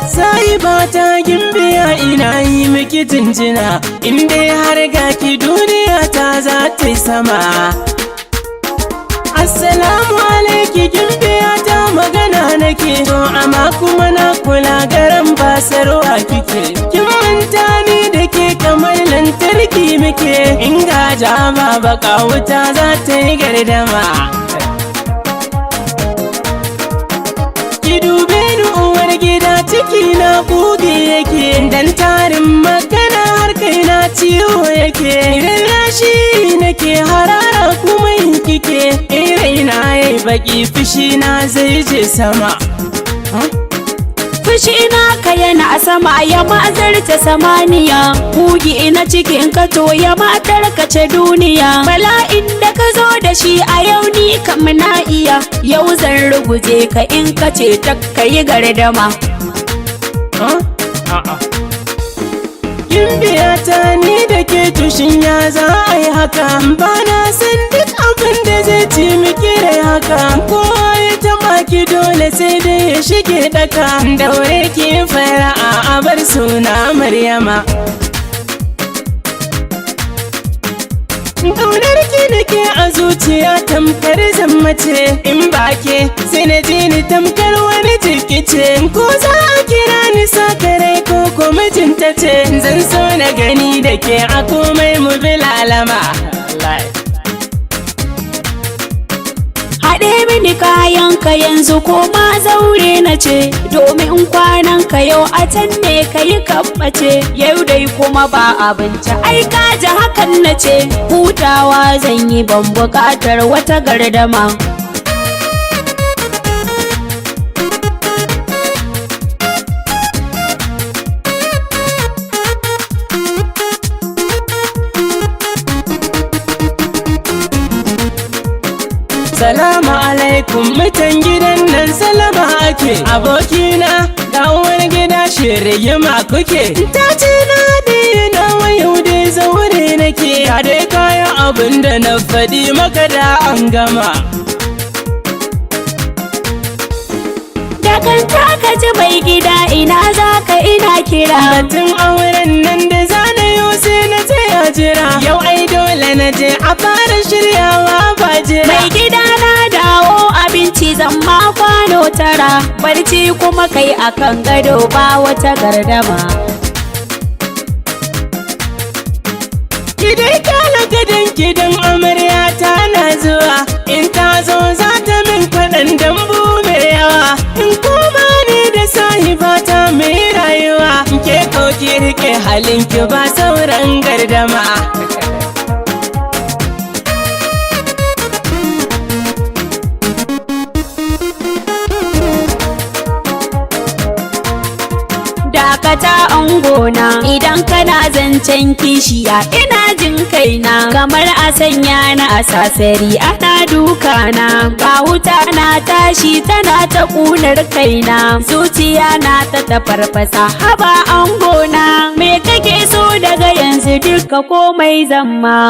sai ba ta gimbiya ina yi miki jinjina, in dai har ga ki duniya ta za ta yi sama. Assalamu alaiki gimbiya ta magana nake, to amma kuma na kula garan basarwa kike. Kin manta ni da ke kamar lantarki muke, in ga jama baka wuta za ta yi gardama. Ki dube ni uwar gida ciki na buge yake, dan tarin magana har kai na ciwo yake. Idan rashi nake harara kuma yin kike, raina yayi baki fushi na zai je sama. Fushi na ka yana a sama ya ma'azarta samaniya, bugi na cikin ka to ya matar ka ce duniya. Bala'in da ka zo da shi a yau ni kam na iya, yau zan ruguje ka in ka ce ta yi gardama. Gimbiya ta ni da ke tushin ya za a yi haka, ba na san duk abin da zai ci miki rai haka. Kowa ya taba ki dole sai dai ya shige daka, daure ki fara'a a bar suna Maryama. Ƙaunar ki da ke a zuciya tamkar zammace, in ba ke sai na ji ni tamkar wani jirkice. Ko za a kira ni sakarai ko ko mijinta ce, zan so na gani da ke a komai mu bi lalama. Haɗe mini kayan ka yanzu ko ma zaure na ce, domin kwanan ka yau a can ne ka yi kabbace. Yau dai kuma ba abinci ai ka ji hakan na ce, hutawa zan yi ban buƙatar wata gardama. Salamu alaikum mutan gidan nan salama ake, abokina ga uwar gida shirye-ma kuke. Ta ce na daina wa yau dai zaure nake, ya dai kayan abin da na faɗi maka da an gama. Dakanta ka ji mai gida ina za ka ina kira, batun auren nan da zanayo sai na tsaya jira. Yau ai dole na je a fara shiryawa ba jira. Mai gida na dawo abinci zan ma kwano tara, barci kuma kai akan gado ba wata gardama. Kidai kala gadon gidan amarya ta na zuwa, in ta zo za ta min faɗan dambu mai yawa. In koma ne da sahibata mai rayuwa, ke ko ki rike halinki ba sauran gardama. Dakata angona idan kana zancen kishiya, ina jin kaina kamar a sanya na a sasari ana dukana. Ga wuta na tashi tana ta ƙunar kaina, zuciya na ta tafarfasa. Haba angona me kake so daga yanzu duka komai zamma.